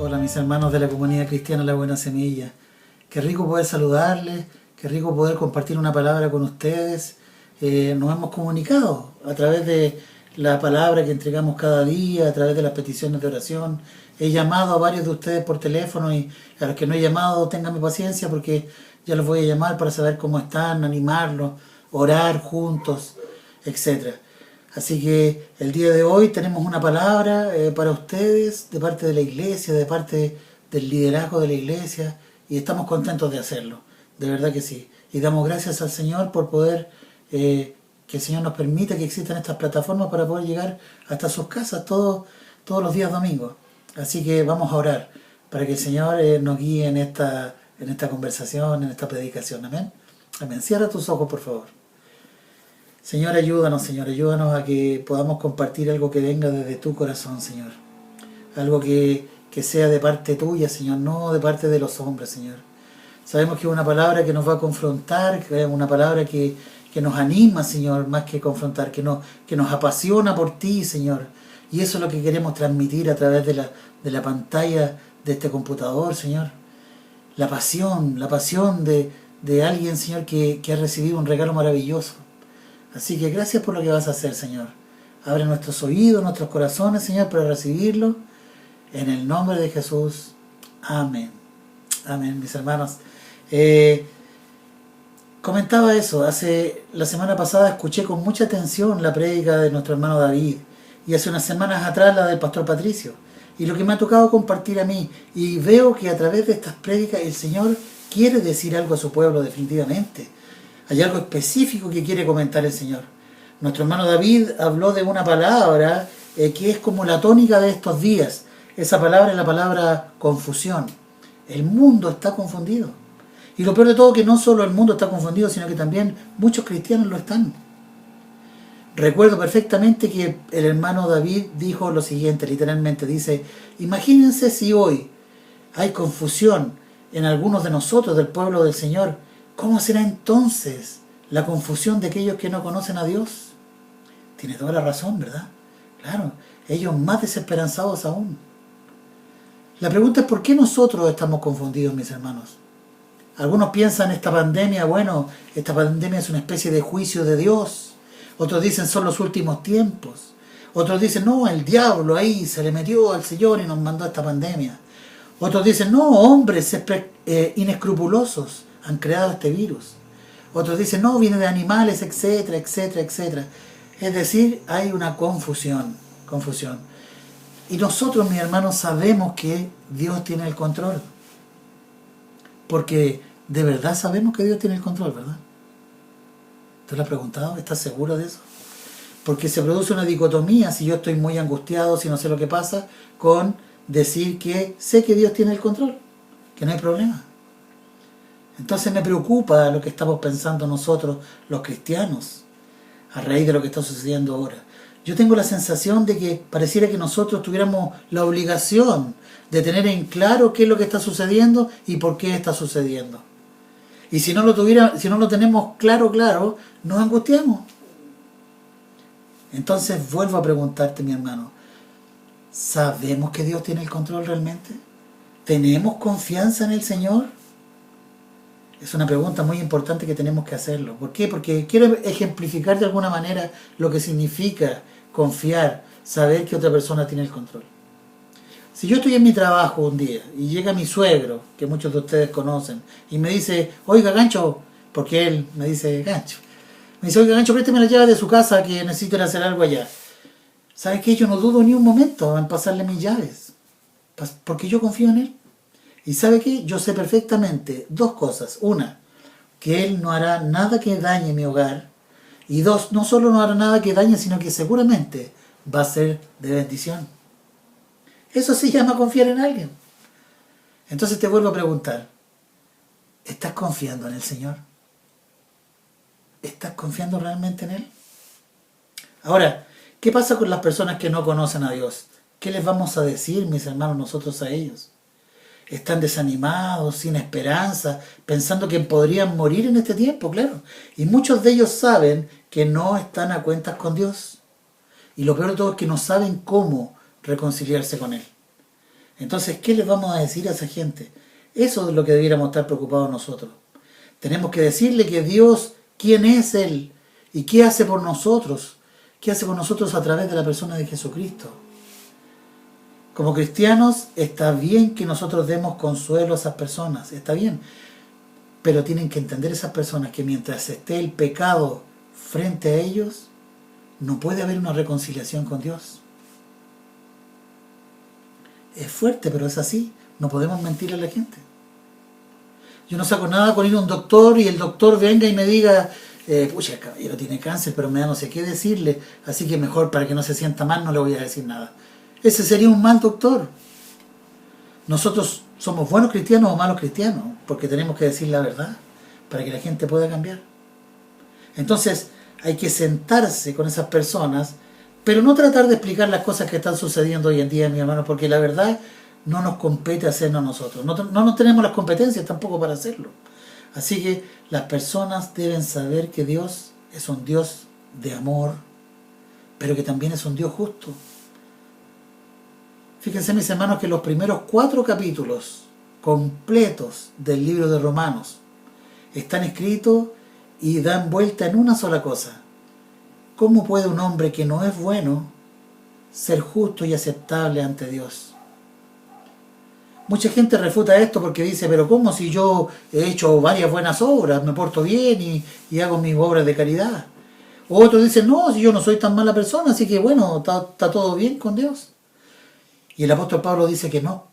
Hola mis hermanos de la comunidad cristiana La Buena Semilla. Qué rico poder saludarles, qué rico poder compartir una palabra con ustedes. Nos hemos comunicado a través de la palabra que entregamos cada día, a través de las peticiones de oración. He llamado a varios de ustedes por teléfono y a los que no he llamado ténganme paciencia porque ya los voy a llamar para saber cómo están, animarlos, orar juntos, etcétera. Así que el día de hoy tenemos una palabra para ustedes de parte de la iglesia, de parte del liderazgo de la iglesia y estamos contentos de hacerlo, de verdad que sí. Y damos gracias al Señor por poder, que el Señor nos permita que existan estas plataformas para poder llegar hasta sus casas todos los días domingos. Así que vamos a orar para que el Señor nos guíe en esta conversación, en esta predicación. Amén. Amén. Cierra tus ojos, por favor. Señor, ayúdanos a que podamos compartir algo que venga desde tu corazón, Señor. Algo que sea de parte tuya, Señor, no de parte de los hombres, Señor. Sabemos que es una palabra que nos va a confrontar, que es una palabra que nos anima, Señor, más que confrontar, que nos apasiona por ti, Señor. Y eso es lo que queremos transmitir a través de la pantalla de este computador, Señor. La pasión de alguien, Señor, que ha recibido un regalo maravilloso. Así que gracias por lo que vas a hacer, Señor. Abre nuestros oídos, nuestros corazones, Señor, para recibirlo. En el nombre de Jesús. Amén. Amén, mis hermanos. Comentaba eso. La semana pasada escuché con mucha atención la prédica de nuestro hermano David. Y hace unas semanas atrás la del pastor Patricio. Y lo que me ha tocado compartir a mí. Y veo que a través de estas prédicas el Señor quiere decir algo a su pueblo definitivamente. Hay algo específico que quiere comentar el Señor. Nuestro hermano David habló de una palabra que es como la tónica de estos días. Esa palabra es la palabra confusión. El mundo está confundido. Y lo peor de todo es que no solo el mundo está confundido, sino que también muchos cristianos lo están. Recuerdo perfectamente que el hermano David dijo lo siguiente, literalmente dice: imagínense si hoy hay confusión en algunos de nosotros, del pueblo del Señor, ¿cómo será entonces la confusión de aquellos que no conocen a Dios? Tiene toda la razón, ¿verdad? Claro, ellos más desesperanzados aún. La pregunta es ¿por qué nosotros estamos confundidos, mis hermanos? Algunos piensan esta pandemia, bueno, esta pandemia es una especie de juicio de Dios. Otros dicen son los últimos tiempos. Otros dicen no, el diablo ahí se le metió al Señor y nos mandó esta pandemia. Otros dicen no, hombres inescrupulosos han creado este virus. Otros dicen no, viene de animales, etcétera, etcétera, etcétera. Es decir, hay una confusión. Y nosotros, mis hermanos, sabemos que Dios tiene el control. Porque de verdad sabemos que Dios tiene el control, ¿verdad? ¿Te lo has preguntado? ¿Estás seguro de eso? Porque se produce una dicotomía, si yo estoy muy angustiado, si no sé lo que pasa, con decir que sé que Dios tiene el control, que no hay problema. Entonces me preocupa lo que estamos pensando nosotros, los cristianos, a raíz de lo que está sucediendo ahora. Yo tengo la sensación de que pareciera que nosotros tuviéramos la obligación de tener en claro qué es lo que está sucediendo y por qué está sucediendo. Y si no lo tenemos claro, nos angustiamos. Entonces vuelvo a preguntarte, mi hermano, ¿sabemos que Dios tiene el control realmente? ¿Tenemos confianza en el Señor? Es una pregunta muy importante que tenemos que hacerlo. ¿Por qué? Porque quiero ejemplificar de alguna manera lo que significa confiar, saber que otra persona tiene el control. Si yo estoy en mi trabajo un día y llega mi suegro, que muchos de ustedes conocen, y me dice, oiga Gancho, porque él me dice Gancho, me dice, oiga Gancho, présteme la llave de su casa que necesito ir a hacer algo allá. ¿Sabes qué? Yo no dudo ni un momento en pasarle mis llaves, porque yo confío en él. ¿Y sabe qué? Yo sé perfectamente dos cosas. Una, que él no hará nada que dañe mi hogar. Y dos, no solo no hará nada que dañe, sino que seguramente va a ser de bendición. Eso se llama confiar en alguien. Entonces te vuelvo a preguntar, ¿estás confiando en el Señor? ¿Estás confiando realmente en Él? Ahora, ¿qué pasa con las personas que no conocen a Dios? ¿Qué les vamos a decir, mis hermanos, nosotros a ellos? Están desanimados, sin esperanza, pensando que podrían morir en este tiempo, claro. Y muchos de ellos saben que no están a cuentas con Dios. Y lo peor de todo es que no saben cómo reconciliarse con Él. Entonces, ¿qué les vamos a decir a esa gente? Eso es lo que debiéramos estar preocupados nosotros. Tenemos que decirle que Dios, quién es Él y qué hace por nosotros. ¿Qué hace por nosotros a través de la persona de Jesucristo? Como cristianos, está bien que nosotros demos consuelo a esas personas, está bien. Pero tienen que entender esas personas que mientras esté el pecado frente a ellos, no puede haber una reconciliación con Dios. Es fuerte, pero es así. No podemos mentir a la gente. Yo no saco nada con ir a un doctor y el doctor venga y me diga, pucha, el caballero tiene cáncer, pero me da no sé qué decirle, así que mejor para que no se sienta mal no le voy a decir nada. Ese sería un mal doctor. Nosotros somos buenos cristianos o malos cristianos, porque tenemos que decir la verdad para que la gente pueda cambiar. Entonces hay que sentarse con esas personas, pero no tratar de explicar las cosas que están sucediendo hoy en día, mi hermano, porque la verdad no nos compete hacerlo a nosotros. No tenemos las competencias tampoco para hacerlo. Así que las personas deben saber que Dios es un Dios de amor, pero que también es un Dios justo. Fíjense, mis hermanos, que los primeros 4 capítulos completos del libro de Romanos están escritos y dan vuelta en una sola cosa. ¿Cómo puede un hombre que no es bueno ser justo y aceptable ante Dios? Mucha gente refuta esto porque dice, pero ¿cómo si yo he hecho varias buenas obras, me porto bien y hago mis obras de caridad? O otros dicen, no, si yo no soy tan mala persona, así que bueno, está todo bien con Dios. Y el apóstol Pablo dice que no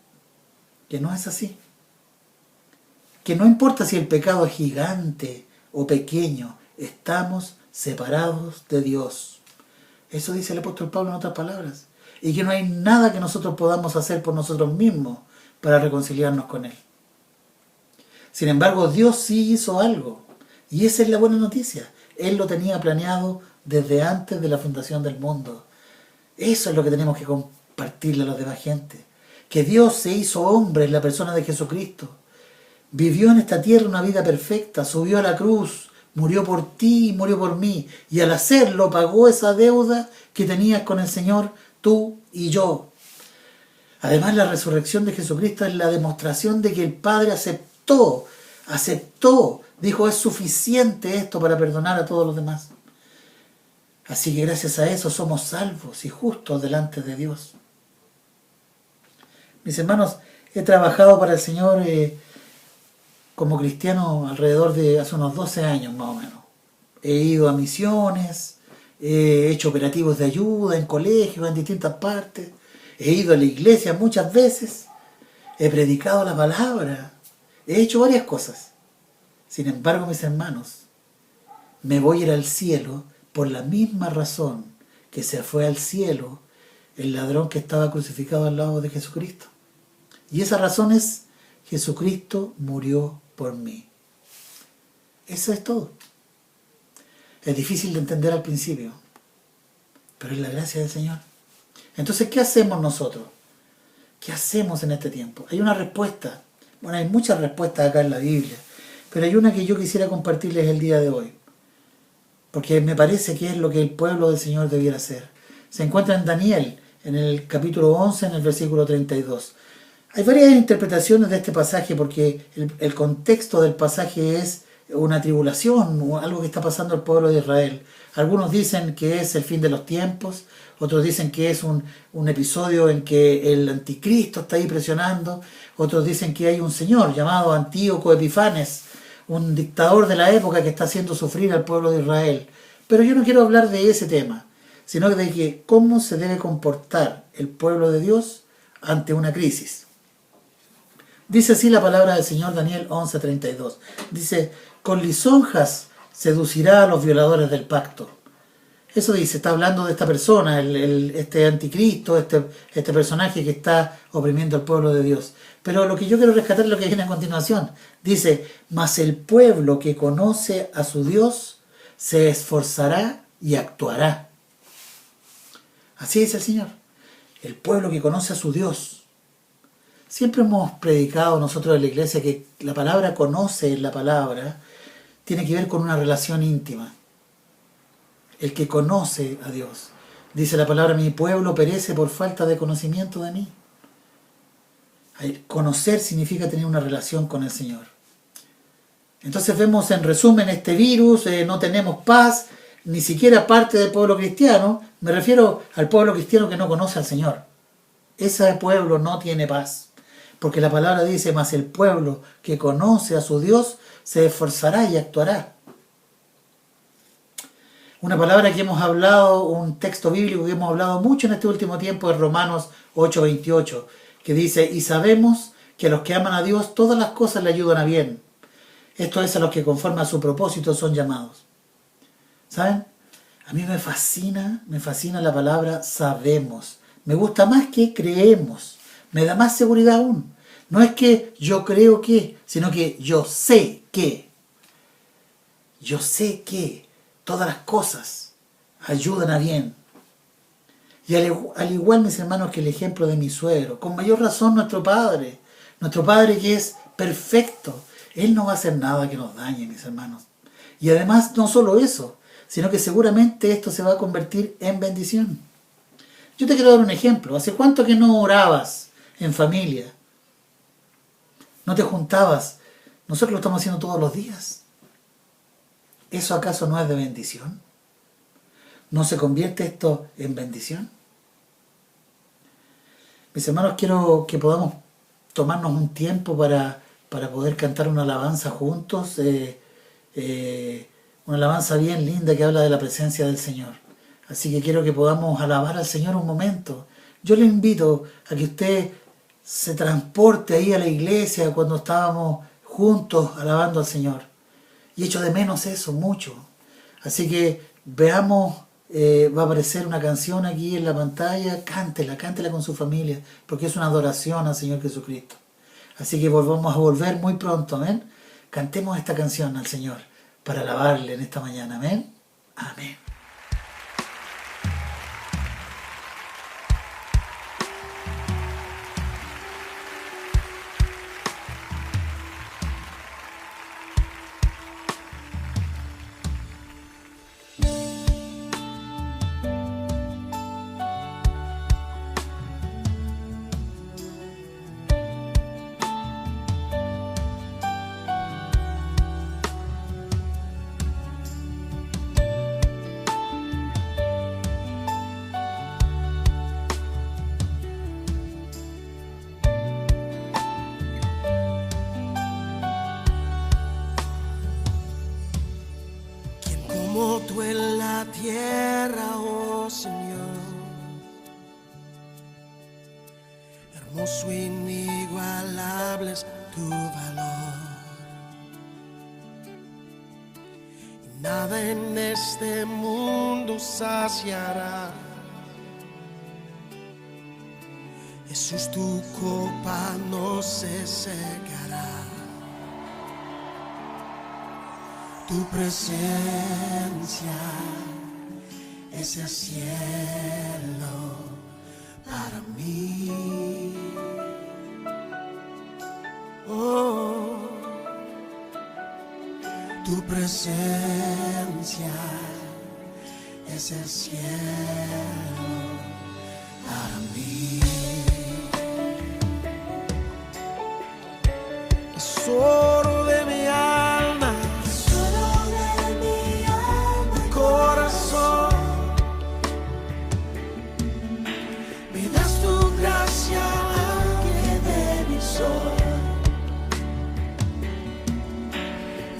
es así. Que no importa si el pecado es gigante o pequeño, estamos separados de Dios. Eso dice el apóstol Pablo en otras palabras. Y que no hay nada que nosotros podamos hacer por nosotros mismos para reconciliarnos con Él. Sin embargo, Dios sí hizo algo. Y esa es la buena noticia. Él lo tenía planeado desde antes de la fundación del mundo. Eso es lo que tenemos que compartirle a los demás gente. Que Dios se hizo hombre en la persona de Jesucristo. Vivió en esta tierra una vida perfecta, subió a la cruz, murió por ti y murió por mí. Y al hacerlo pagó esa deuda que tenías con el Señor, tú y yo. Además, la resurrección de Jesucristo es la demostración de que el Padre aceptó, dijo, es suficiente esto para perdonar a todos los demás. Así que gracias a eso somos salvos y justos delante de Dios. Mis hermanos, he trabajado para el Señor como cristiano alrededor de hace unos 12 años más o menos. He ido a misiones, he hecho operativos de ayuda en colegios, en distintas partes. He ido a la iglesia muchas veces, he predicado la palabra, he hecho varias cosas. Sin embargo, mis hermanos, me voy a ir al cielo por la misma razón que se fue al cielo el ladrón que estaba crucificado al lado de Jesucristo. Y esa razón es, Jesucristo murió por mí. Eso es todo. Es difícil de entender al principio, pero es la gracia del Señor. Entonces, ¿qué hacemos nosotros? ¿Qué hacemos en este tiempo? Hay una respuesta. Bueno, hay muchas respuestas acá en la Biblia, pero hay una que yo quisiera compartirles el día de hoy, porque me parece que es lo que el pueblo del Señor debiera hacer. Se encuentra en Daniel, en el capítulo 11, en el versículo 32. Hay varias interpretaciones de este pasaje, porque el contexto del pasaje es una tribulación o algo que está pasando al pueblo de Israel. Algunos dicen que es el fin de los tiempos, otros dicen que es un episodio en que el anticristo está ahí presionando, otros dicen que hay un señor llamado Antíoco Epifanes, un dictador de la época que está haciendo sufrir al pueblo de Israel. Pero yo no quiero hablar de ese tema, sino de que cómo se debe comportar el pueblo de Dios ante una crisis. Dice así la palabra del Señor, Daniel 11:32. Dice, con lisonjas seducirá a los violadores del pacto. Eso dice, está hablando de esta persona, este anticristo, este personaje que está oprimiendo al pueblo de Dios. Pero lo que yo quiero rescatar es lo que viene a continuación. Dice, mas el pueblo que conoce a su Dios se esforzará y actuará. Así dice el Señor. El pueblo que conoce a su Dios. Siempre hemos predicado nosotros en la iglesia que la palabra conoce en la palabra tiene que ver con una relación íntima. El que conoce a Dios. Dice la palabra, mi pueblo perece por falta de conocimiento de mí. Conocer significa tener una relación con el Señor. Entonces vemos en resumen este virus, no tenemos paz, ni siquiera parte del pueblo cristiano. Me refiero al pueblo cristiano que no conoce al Señor. Ese pueblo no tiene paz. Porque la palabra dice, mas el pueblo que conoce a su Dios se esforzará y actuará. Una palabra que hemos hablado, un texto bíblico que hemos hablado mucho en este último tiempo es Romanos 8:28, que dice, y sabemos que a los que aman a Dios todas las cosas le ayudan a bien. Esto es a los que conforme a su propósito son llamados. ¿Saben? A mí me fascina la palabra sabemos. Me gusta más que creemos. Me da más seguridad aún. No es que yo creo que, sino que yo sé que. Yo sé que todas las cosas ayudan a bien. Y al igual, mis hermanos, que el ejemplo de mi suegro, con mayor razón nuestro Padre que es perfecto, Él no va a hacer nada que nos dañe, mis hermanos. Y además, no solo eso, sino que seguramente esto se va a convertir en bendición. Yo te quiero dar un ejemplo. ¿Hace cuánto que no orabas en familia? ¿No te juntabas? Nosotros lo estamos haciendo todos los días. ¿Eso acaso no es de bendición? ¿No se convierte esto en bendición? Mis hermanos, quiero que podamos tomarnos un tiempo para poder cantar una alabanza juntos, una alabanza bien linda que habla de la presencia del Señor. Así que quiero que podamos alabar al Señor un momento. Yo le invito a que usted se transporte ahí a la iglesia cuando estábamos juntos alabando al Señor. Y echo de menos eso mucho. Así que veamos, va a aparecer una canción aquí en la pantalla, cántela con su familia, porque es una adoración al Señor Jesucristo. Así que vamos a volver muy pronto, amén. Cantemos esta canción al Señor para alabarle en esta mañana, amén. Amén. Tú en la tierra, oh Señor, hermoso, inigualable es tu valor, y nada en este mundo saciará. Jesús, tu copa no se secará. Tu presencia es el cielo para mí. Oh, tu presencia es el cielo para mí. Tesoro de mi alma, corazón, me das tu gracia que de mi sol,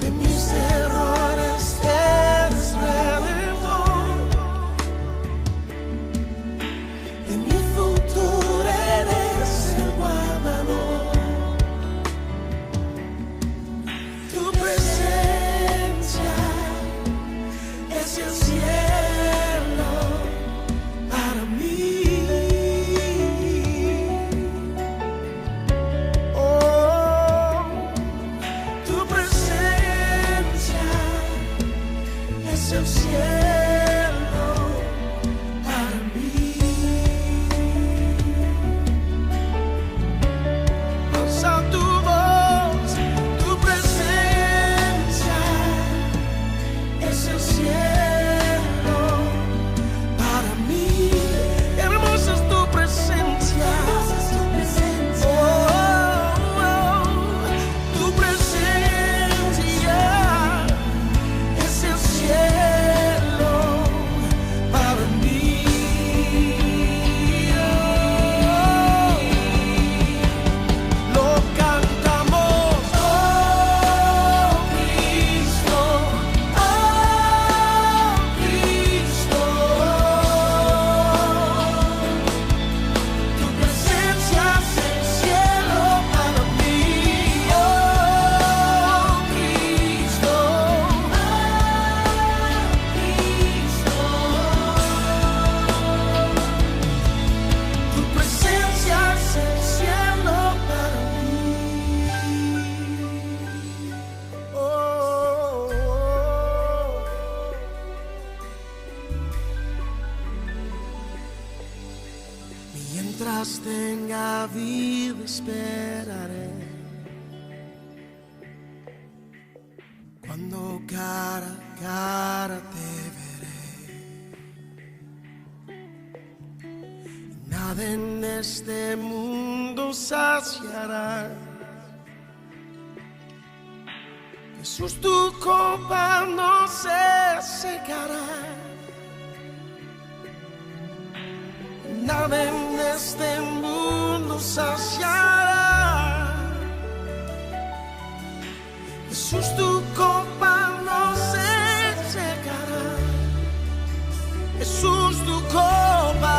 de mis errores eres redentor, de mi futuro eres el guardador. Tu presencia es el cielo para mí. Oh, tu presencia es el cielo para mí. Alza tu voz, tu presencia es el cielo para mí. Hermosa es tu presencia. Oh, mientras tenga vida esperaré. Cuando cara a cara te veré, nada en este mundo saciará. Jesús, tu copa no se secará. Nada en este mundo saciará. Jesús, tu copa no se secará. Jesús, tu copa.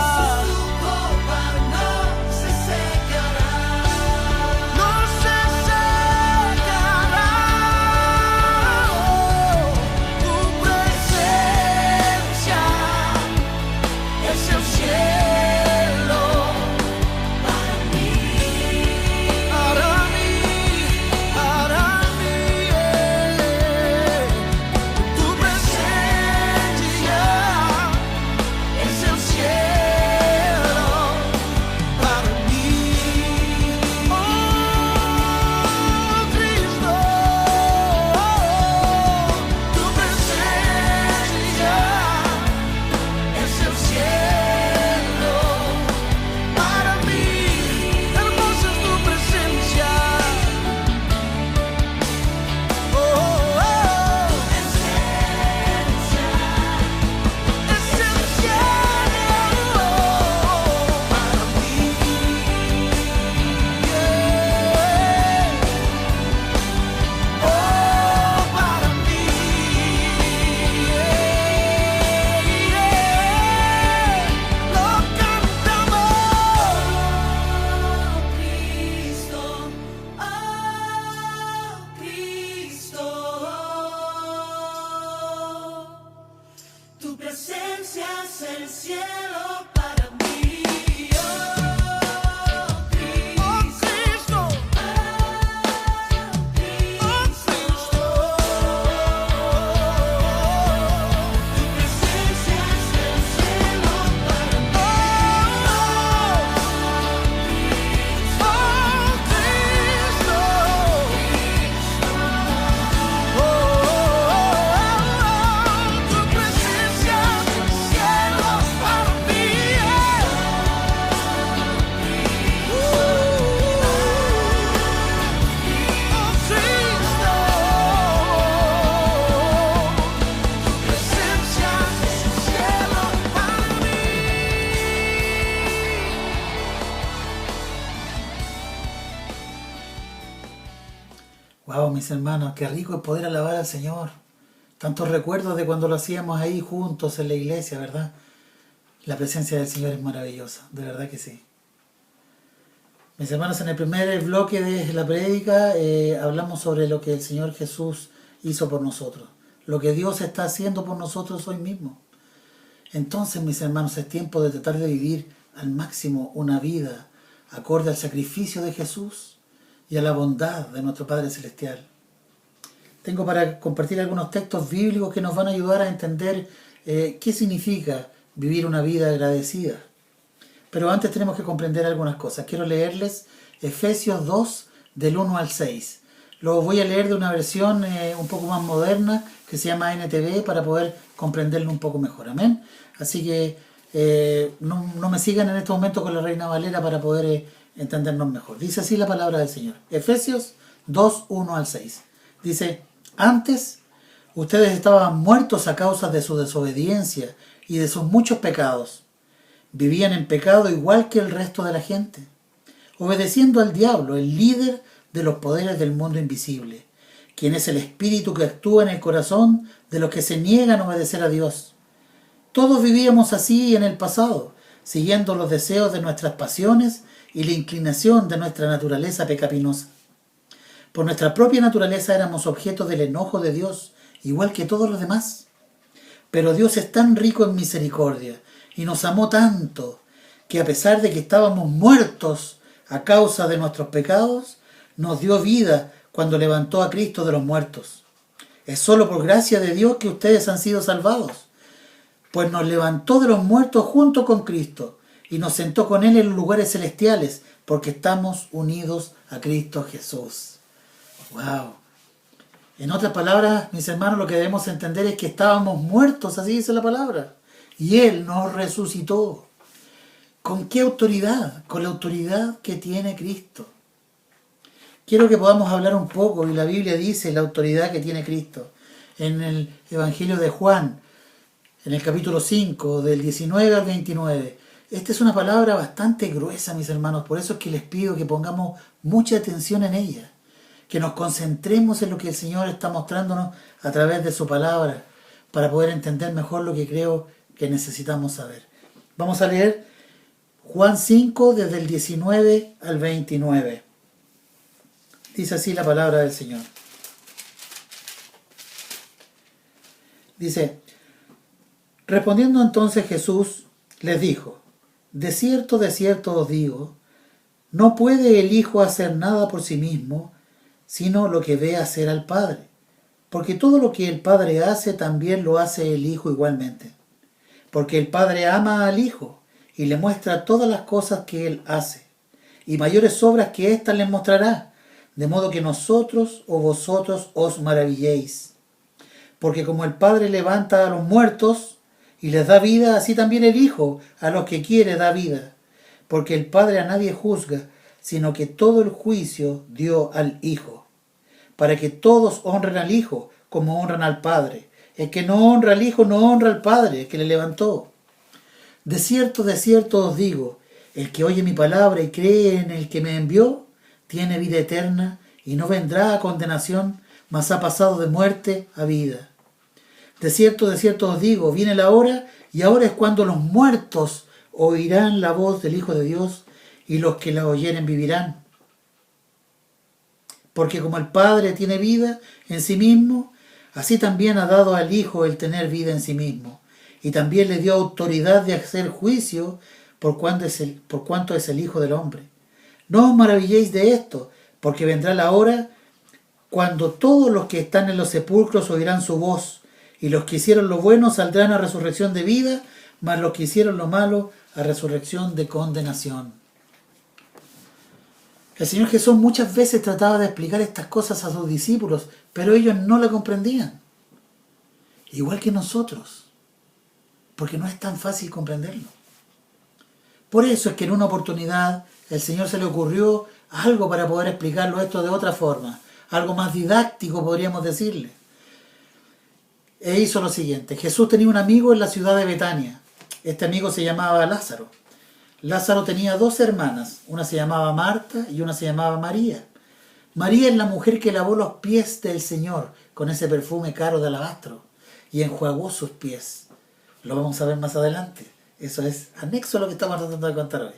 Wow, mis hermanos, qué rico es poder alabar al Señor. Tantos recuerdos de cuando lo hacíamos ahí juntos en la iglesia, ¿verdad? La presencia del Señor es maravillosa, de verdad que sí. Mis hermanos, en el primer bloque de la prédica hablamos sobre lo que el Señor Jesús hizo por nosotros, lo que Dios está haciendo por nosotros hoy mismo. Entonces, mis hermanos, es tiempo de tratar de vivir al máximo una vida acorde al sacrificio de Jesús y a la bondad de nuestro Padre Celestial. Tengo para compartir algunos textos bíblicos que nos van a ayudar a entender qué significa vivir una vida agradecida. Pero antes tenemos que comprender algunas cosas. Quiero leerles Efesios 2, del 1 al 6. Lo voy a leer de una versión un poco más moderna que se llama NTV para poder comprenderlo un poco mejor. Amén. Así que no me sigan en este momento con la Reina Valera para poder entendernos mejor. Dice así la palabra del Señor. Efesios 2, 1 al 6. Dice: antes ustedes estaban muertos a causa de su desobediencia y de sus muchos pecados. Vivían en pecado igual que el resto de la gente, obedeciendo al diablo, el líder de los poderes del mundo invisible, quien es el espíritu que actúa en el corazón de los que se niegan a obedecer a Dios. Todos vivíamos así en el pasado, siguiendo los deseos de nuestras pasiones y la inclinación de nuestra naturaleza pecaminosa. Por nuestra propia naturaleza éramos objeto del enojo de Dios, igual que todos los demás. Pero Dios es tan rico en misericordia y nos amó tanto que a pesar de que estábamos muertos a causa de nuestros pecados, nos dio vida cuando levantó a Cristo de los muertos. Es solo por gracia de Dios que ustedes han sido salvados, pues nos levantó de los muertos junto con Cristo y nos sentó con Él en los lugares celestiales, porque estamos unidos a Cristo Jesús. ¡Wow! En otras palabras, mis hermanos, lo que debemos entender es que estábamos muertos, así dice la palabra, y Él nos resucitó. ¿Con qué autoridad? Con la autoridad que tiene Cristo. Quiero que podamos hablar un poco, y la Biblia dice la autoridad que tiene Cristo. En el Evangelio de Juan, en el capítulo 5, del 19 al 29. Esta es una palabra bastante gruesa, mis hermanos, por eso es que les pido que pongamos mucha atención en ella, que nos concentremos en lo que el Señor está mostrándonos a través de su palabra, para poder entender mejor lo que creo que necesitamos saber. Vamos a leer Juan 5, desde el 19 al 29. Dice así la palabra del Señor. Dice: respondiendo entonces Jesús les dijo: de cierto os digo, no puede el Hijo hacer nada por sí mismo, sino lo que ve hacer al Padre. Porque todo lo que el Padre hace, también lo hace el Hijo igualmente. Porque el Padre ama al Hijo, y le muestra todas las cosas que Él hace, y mayores obras que éstas les mostrará, de modo que nosotros o vosotros os maravilléis. Porque como el Padre levanta a los muertos y les da vida, así también el Hijo a los que quiere da vida. Porque el Padre a nadie juzga, sino que todo el juicio dio al Hijo, para que todos honren al Hijo como honran al Padre. El que no honra al Hijo no honra al Padre que le levantó. De cierto os digo, el que oye mi palabra y cree en el que me envió, tiene vida eterna y no vendrá a condenación, mas ha pasado de muerte a vida. De cierto os digo, viene la hora, y ahora es cuando los muertos oirán la voz del Hijo de Dios, y los que la oyeren vivirán. Porque como el Padre tiene vida en sí mismo, así también ha dado al Hijo el tener vida en sí mismo, y también le dio autoridad de hacer juicio por cuanto es el Hijo del Hombre. No os maravilléis de esto, porque vendrá la hora cuando todos los que están en los sepulcros oirán su voz, y los que hicieron lo bueno saldrán a resurrección de vida, mas los que hicieron lo malo a resurrección de condenación. El Señor Jesús muchas veces trataba de explicar estas cosas a sus discípulos, pero ellos no la comprendían. Igual que nosotros, porque no es tan fácil comprenderlo. Por eso es que en una oportunidad el Señor se le ocurrió algo para poder explicarlo esto de otra forma, algo más didáctico podríamos decirle. E hizo lo siguiente: Jesús tenía un amigo en la ciudad de Betania. Este amigo se llamaba Lázaro. Lázaro tenía dos hermanas, una se llamaba Marta y una se llamaba María. María es la mujer que lavó los pies del Señor con ese perfume caro de alabastro y enjuagó sus pies. Lo vamos a ver más adelante. Eso es anexo a lo que estamos tratando de contar hoy.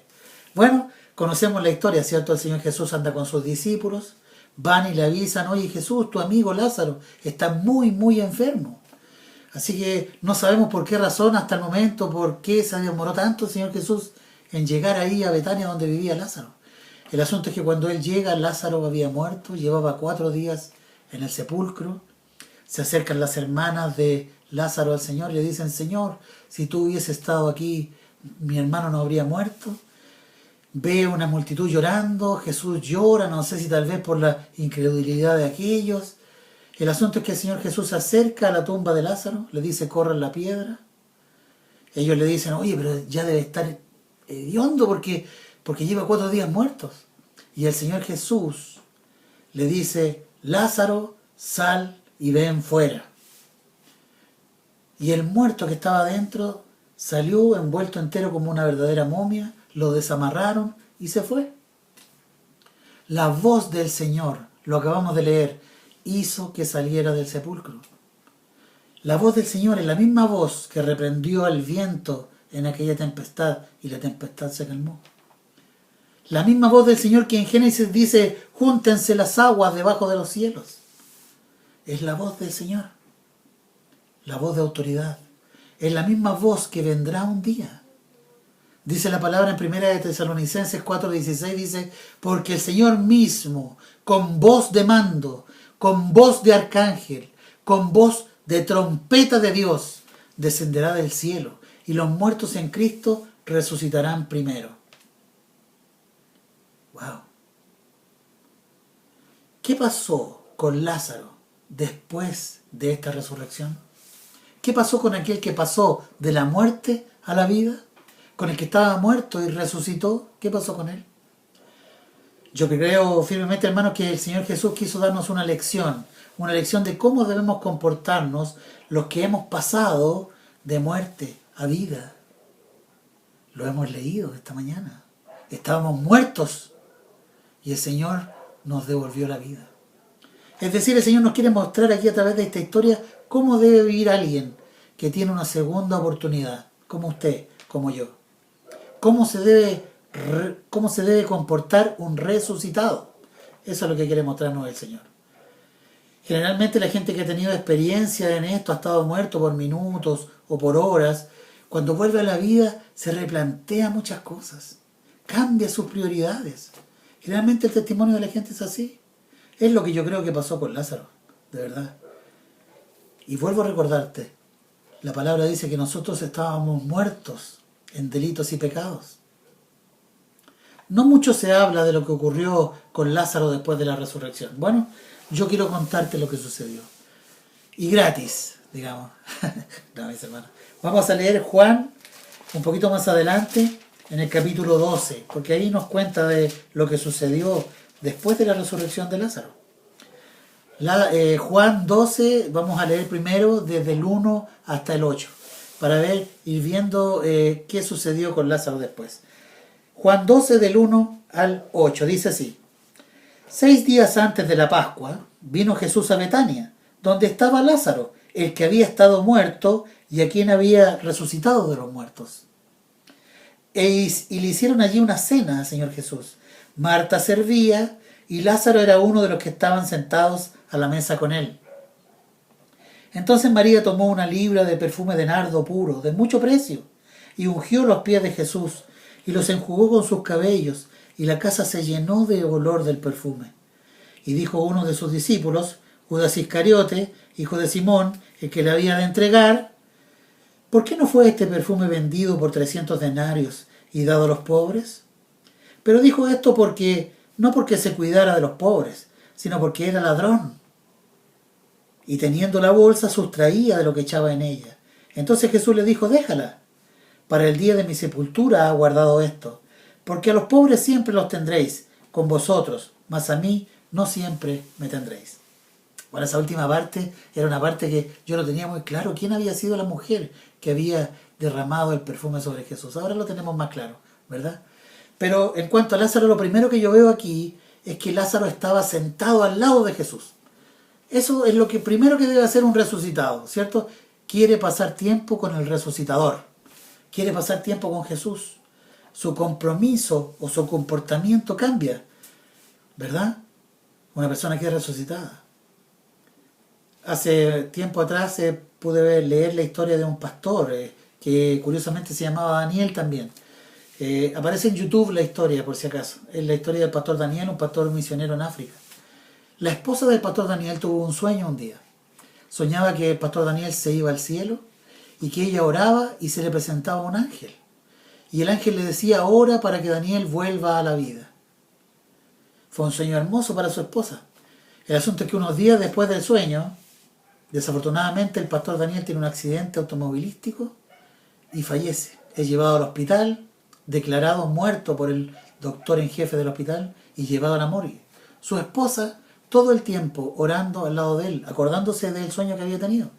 Bueno, conocemos la historia, ¿cierto? El Señor Jesús anda con sus discípulos, van y le avisan: oye Jesús, tu amigo Lázaro está muy enfermo. Así que no sabemos por qué razón hasta el momento, por qué se demoró tanto el Señor Jesús en llegar ahí a Betania donde vivía Lázaro. El asunto es que cuando Él llega, Lázaro había muerto, llevaba 4 días en el sepulcro. Se acercan las hermanas de Lázaro al Señor y le dicen: Señor, si tú hubieses estado aquí, mi hermano no habría muerto. Ve una multitud llorando, Jesús llora, no sé si tal vez por la incredulidad de aquellos. El asunto es que el Señor Jesús se acerca a la tumba de Lázaro, le dice: corran la piedra. Ellos le dicen: oye, pero ya debe estar hediondo porque lleva 4 días muertos. Y el Señor Jesús le dice: Lázaro, sal y ven fuera. Y el muerto que estaba dentro salió envuelto entero como una verdadera momia, lo desamarraron y se fue. La voz del Señor, lo acabamos de leer, hizo que saliera del sepulcro. La voz del Señor es la misma voz que reprendió al viento en aquella tempestad y la tempestad se calmó. La misma voz del Señor que en Génesis dice: júntense las aguas debajo de los cielos. Es la voz del Señor, la voz de autoridad. Es la misma voz que vendrá un día. Dice la palabra en 1 de Tesalonicenses 4:16, dice: porque el Señor mismo, con voz de mando, con voz de arcángel, con voz de trompeta de Dios, descenderá del cielo, y los muertos en Cristo resucitarán primero. Wow. ¿Qué pasó con Lázaro después de esta resurrección? ¿Qué pasó con aquel que pasó de la muerte a la vida? ¿Con el que estaba muerto y resucitó? ¿Qué pasó con él? Yo creo firmemente, hermanos, que el Señor Jesús quiso darnos una lección de cómo debemos comportarnos los que hemos pasado de muerte a vida. Lo hemos leído esta mañana. Estábamos muertos y el Señor nos devolvió la vida. Es decir, el Señor nos quiere mostrar aquí a través de esta historia cómo debe vivir alguien que tiene una segunda oportunidad, como usted, como yo. Cómo se debe comportar un resucitado. Eso es lo que quiere mostrarnos el Señor. Generalmente la gente que ha tenido experiencia en esto, ha estado muerto por minutos o por horas, cuando vuelve a la vida se replantea muchas cosas, cambia sus prioridades. Generalmente el testimonio de la gente es así. Es lo que yo creo que pasó con Lázaro, de verdad. Y vuelvo a recordarte, la palabra dice que nosotros estábamos muertos en delitos y pecados. No mucho se habla de lo que ocurrió con Lázaro después de la resurrección. Bueno, yo quiero contarte lo que sucedió. Y gratis, digamos. No, mis hermanos. Vamos a leer Juan un poquito más adelante, en el capítulo 12, porque ahí nos cuenta de lo que sucedió después de la resurrección de Lázaro. Juan 12, vamos a leer primero desde el 1 hasta el 8, para ir viendo qué sucedió con Lázaro después. Juan 12 del 1 al 8, dice así. 6 días antes de la Pascua, vino Jesús a Betania, donde estaba Lázaro, el que había estado muerto y a quien había resucitado de los muertos. Y le hicieron allí una cena al Señor Jesús. Marta servía y Lázaro era uno de los que estaban sentados a la mesa con él. Entonces María tomó una libra de perfume de nardo puro, de mucho precio, y ungió los pies de Jesús, y los enjugó con sus cabellos, y la casa se llenó de olor del perfume. Y dijo uno de sus discípulos, Judas Iscariote, hijo de Simón, el que le había de entregar, ¿por qué no fue este perfume vendido por 300 denarios y dado a los pobres? Pero dijo esto no porque se cuidara de los pobres, sino porque era ladrón. Y teniendo la bolsa, sustraía de lo que echaba en ella. Entonces Jesús le dijo, déjala. Para el día de mi sepultura ha guardado esto. Porque a los pobres siempre los tendréis con vosotros, mas a mí no siempre me tendréis. Bueno, esa última parte era una parte que yo no tenía muy claro. ¿Quién había sido la mujer que había derramado el perfume sobre Jesús? Ahora lo tenemos más claro, ¿verdad? Pero en cuanto a Lázaro, lo primero que yo veo aquí es que Lázaro estaba sentado al lado de Jesús. Eso es lo que primero que debe hacer un resucitado, ¿cierto? Quiere pasar tiempo con el resucitador. Quiere pasar tiempo con Jesús. Su compromiso o su comportamiento cambia, ¿verdad? Una persona que es resucitada. Hace tiempo atrás pude leer la historia de un pastor que curiosamente se llamaba Daniel también. Aparece en YouTube la historia, por si acaso. Es la historia del pastor Daniel, un pastor misionero en África. La esposa del pastor Daniel tuvo un sueño un día. Soñaba que el pastor Daniel se iba al cielo y que ella oraba y se le presentaba un ángel. Y el ángel le decía, ora para que Daniel vuelva a la vida. Fue un sueño hermoso para su esposa. El asunto es que unos días después del sueño, desafortunadamente el pastor Daniel tiene un accidente automovilístico y fallece. Es llevado al hospital, declarado muerto por el doctor en jefe del hospital y llevado a la morgue. Su esposa, todo el tiempo orando al lado de él, acordándose del sueño que había tenido.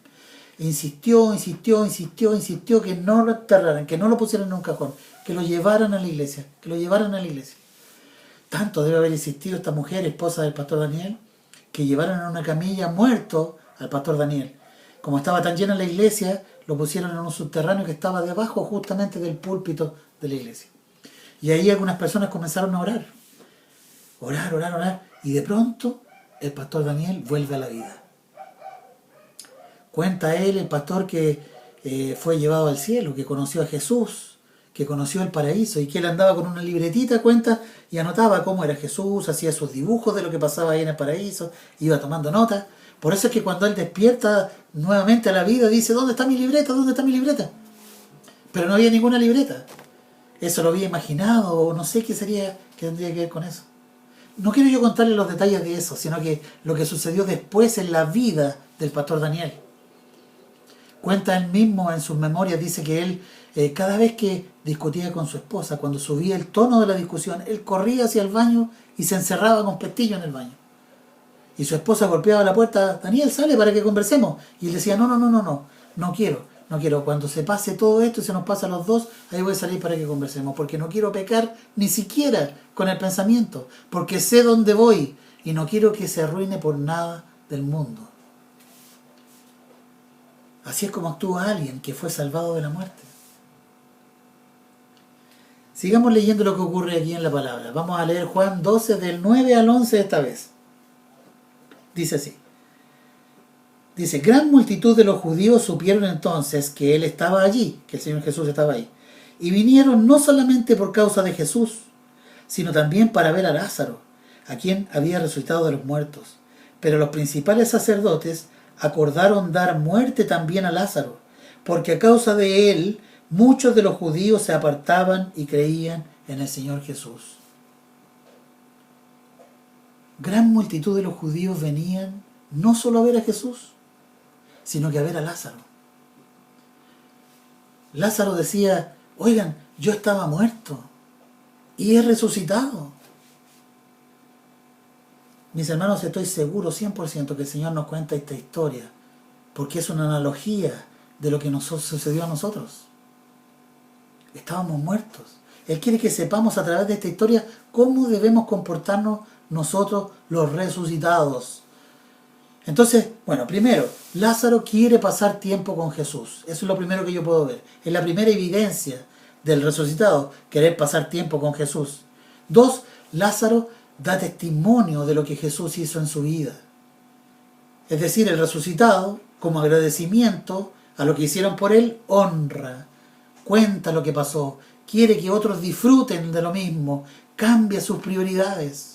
Insistió que no lo enterraran, que no lo pusieran en un cajón, que lo llevaran a la iglesia, Tanto debe haber insistido esta mujer, esposa del pastor Daniel, que llevaran en una camilla muerto al pastor Daniel. Como estaba tan llena la iglesia, lo pusieron en un subterráneo que estaba debajo justamente del púlpito de la iglesia. Y ahí algunas personas comenzaron a orar. Orar. Y de pronto el pastor Daniel vuelve a la vida. Cuenta él, el pastor, que fue llevado al cielo, que conoció a Jesús, que conoció el paraíso y que él andaba con una libretita, cuenta, y anotaba cómo era Jesús, hacía sus dibujos de lo que pasaba ahí en el paraíso, iba tomando notas. Por eso es que cuando él despierta nuevamente a la vida, dice, ¿dónde está mi libreta? Pero no había ninguna libreta. eso lo había imaginado, o no sé qué sería, qué tendría que ver con eso. No quiero yo contarle los detalles de eso, sino que lo que sucedió después en la vida del pastor Daniel. Cuenta él mismo en sus memorias, dice que él, cada vez que discutía con su esposa, cuando subía el tono de la discusión, él corría hacia el baño y se encerraba con pestillo en el baño. Y su esposa golpeaba la puerta, Daniel, sale para que conversemos. Y él decía, no quiero. Cuando se pase todo esto y se nos pasa a los dos, ahí voy a salir para que conversemos. Porque no quiero pecar ni siquiera con el pensamiento. Porque sé dónde voy y no quiero que se arruine por nada del mundo. Así es como actúa alguien que fue salvado de la muerte. Sigamos leyendo lo que ocurre aquí en la palabra. Vamos a leer Juan 12 del 9 al 11 esta vez. Dice así. Dice, gran multitud de los judíos supieron entonces que él estaba allí, que el Señor Jesús estaba ahí. Y vinieron no solamente por causa de Jesús, sino también para ver a Lázaro, a quien había resucitado de los muertos. Pero los principales sacerdotes acordaron dar muerte también a Lázaro, porque a causa de él muchos de los judíos se apartaban y creían en el Señor Jesús. Gran multitud de los judíos venían no solo a ver a Jesús, sino que a ver a Lázaro. Lázaro decía, oigan, yo estaba muerto y he resucitado. Mis hermanos, estoy seguro 100% que el Señor nos cuenta esta historia, porque es una analogía de lo que nos sucedió a nosotros. Estábamos muertos. Él quiere que sepamos a través de esta historia cómo debemos comportarnos nosotros los resucitados. Entonces, bueno, primero, Lázaro quiere pasar tiempo con Jesús. Eso es lo primero que yo puedo ver. Es la primera evidencia del resucitado, querer pasar tiempo con Jesús. 2, Lázaro da testimonio de lo que Jesús hizo en su vida. Es decir, el resucitado, como agradecimiento a lo que hicieron por él, honra, cuenta lo que pasó, quiere que otros disfruten de lo mismo, cambia sus prioridades.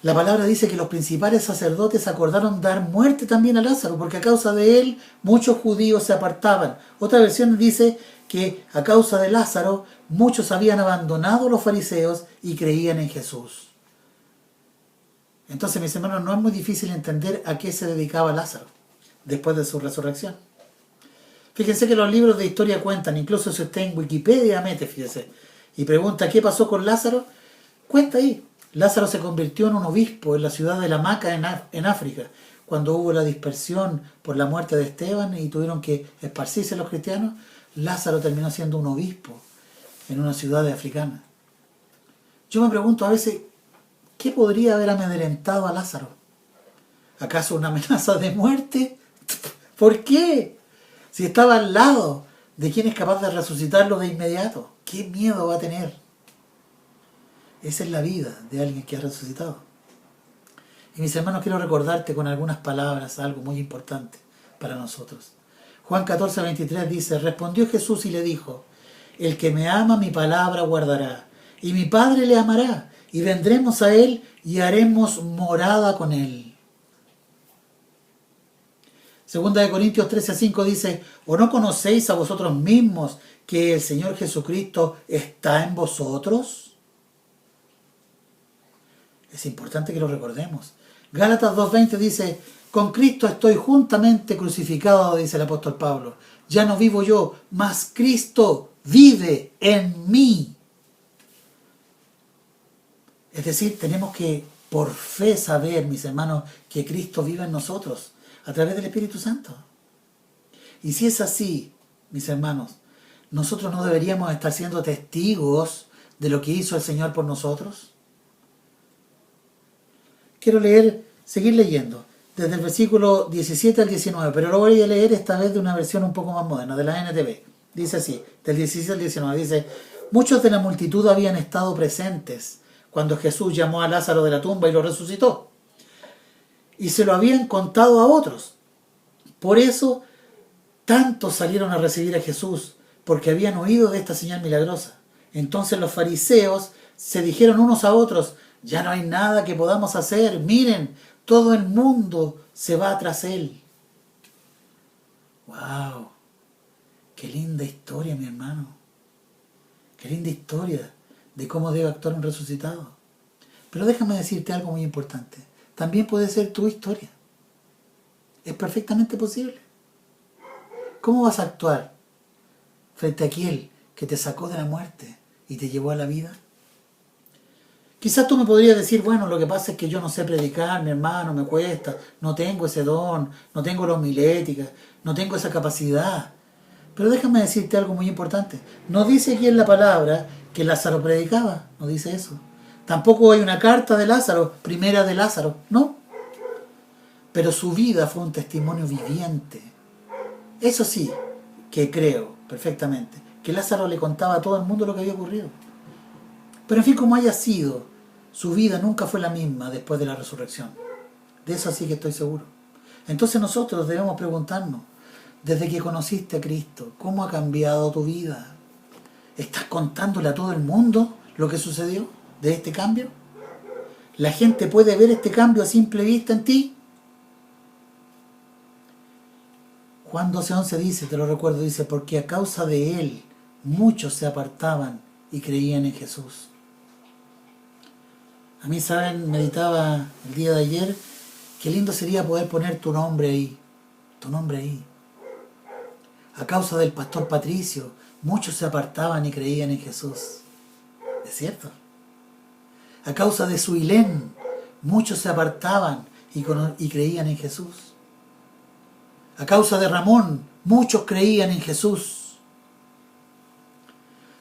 La palabra dice que los principales sacerdotes acordaron dar muerte también a Lázaro, porque a causa de él muchos judíos se apartaban. Otra versión dice que a causa de Lázaro muchos habían abandonado a los fariseos y creían en Jesús. Entonces, mis hermanos, no es muy difícil entender a qué se dedicaba Lázaro después de su resurrección. Fíjense que los libros de historia cuentan, incluso si usted en Wikipedia mete, fíjese, y pregunta qué pasó con Lázaro, cuenta ahí. Lázaro se convirtió en un obispo en la ciudad de la Maca en África, cuando hubo la dispersión por la muerte de Esteban y tuvieron que esparcirse los cristianos. Lázaro terminó siendo un obispo en una ciudad africana. Yo me pregunto a veces, ¿qué podría haber amedrentado a Lázaro? ¿Acaso una amenaza de muerte? ¿Por qué? Si estaba al lado de quien es capaz de resucitarlo de inmediato, ¿qué miedo va a tener? Esa es la vida de alguien que ha resucitado. Y mis hermanos, quiero recordarte con algunas palabras algo muy importante para nosotros. Juan 14:23 dice, respondió Jesús y le dijo, el que me ama mi palabra guardará, y mi Padre le amará, y vendremos a él y haremos morada con él. Segunda de Corintios 13:5 dice, ¿o no conocéis a vosotros mismos que el Señor Jesucristo está en vosotros? Es importante que lo recordemos. Gálatas 2:20 dice, con Cristo estoy juntamente crucificado, dice el apóstol Pablo. Ya no vivo yo, mas Cristo vive en mí. Es decir, tenemos que por fe saber, mis hermanos, que Cristo vive en nosotros a través del Espíritu Santo. Y si es así, mis hermanos, ¿nosotros no deberíamos estar siendo testigos de lo que hizo el Señor por nosotros? Quiero seguir leyendo, desde el versículo 17 al 19, pero lo voy a leer esta vez de una versión un poco más moderna, de la NTV. Dice así, del 17 al 19, dice, muchos de la multitud habían estado presentes cuando Jesús llamó a Lázaro de la tumba y lo resucitó. Y se lo habían contado a otros. Por eso, tantos salieron a recibir a Jesús, porque habían oído de esta señal milagrosa. Entonces los fariseos se dijeron unos a otros, ya no hay nada que podamos hacer, miren, todo el mundo se va tras él. ¡Wow! Qué linda historia, mi hermano. Qué linda historia de cómo debe actuar un resucitado. Pero déjame decirte algo muy importante. También puede ser tu historia. Es perfectamente posible. ¿Cómo vas a actuar frente a aquel que te sacó de la muerte y te llevó a la vida? Quizás tú me podrías decir, bueno, lo que pasa es que yo no sé predicar, mi hermano, me cuesta, no tengo ese don, no tengo la homilética, no tengo esa capacidad. Pero déjame decirte algo muy importante. No dice aquí en la palabra que Lázaro predicaba, no dice eso. Tampoco hay una carta de Lázaro, primera de Lázaro, no. Pero su vida fue un testimonio viviente. Eso sí, que creo perfectamente, que Lázaro le contaba a todo el mundo lo que había ocurrido. Pero en fin, como haya sido, su vida nunca fue la misma después de la resurrección. De eso sí que estoy seguro. Entonces nosotros debemos preguntarnos, desde que conociste a Cristo, ¿cómo ha cambiado tu vida? ¿Estás contándole a todo el mundo lo que sucedió de este cambio? ¿La gente puede ver este cambio a simple vista en ti? Juan 12:11 dice, te lo recuerdo, dice, porque a causa de él muchos se apartaban y creían en Jesús. A mí, ¿saben? Meditaba el día de ayer, qué lindo sería poder poner tu nombre ahí, tu nombre ahí. A causa del pastor Patricio, muchos se apartaban y creían en Jesús. ¿Es cierto? A causa de Suilén, muchos se apartaban y creían en Jesús. A causa de Ramón, muchos creían en Jesús.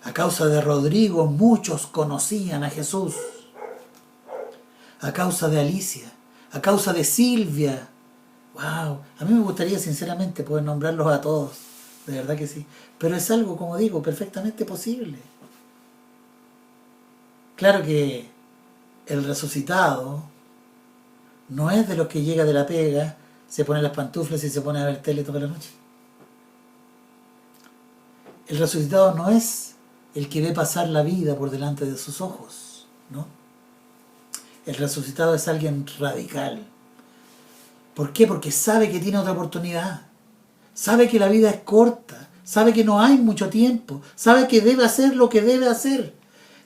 A causa de Rodrigo, muchos conocían a Jesús. A causa de Alicia, a causa de Silvia. ¡Wow! A mí me gustaría sinceramente poder nombrarlos a todos. De verdad que sí. Pero es algo, como digo, perfectamente posible. Claro que el resucitado no es de los que llega de la pega, se pone las pantuflas y se pone a ver tele toda la noche. El resucitado no es el que ve pasar la vida por delante de sus ojos, ¿no? El resucitado es alguien radical. ¿Por qué? Porque sabe que tiene otra oportunidad. Sabe que la vida es corta. Sabe que no hay mucho tiempo. Sabe que debe hacer lo que debe hacer.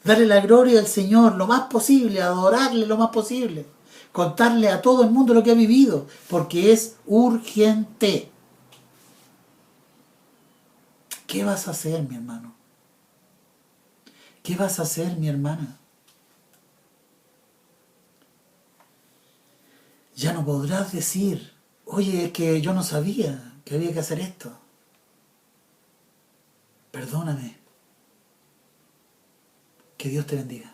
Darle la gloria al Señor lo más posible, adorarle lo más posible. Contarle a todo el mundo lo que ha vivido, porque es urgente. ¿Qué vas a hacer, mi hermano? ¿Qué vas a hacer, mi hermana? Ya no podrás decir, oye, es que yo no sabía que había que hacer esto. Perdóname. Que Dios te bendiga.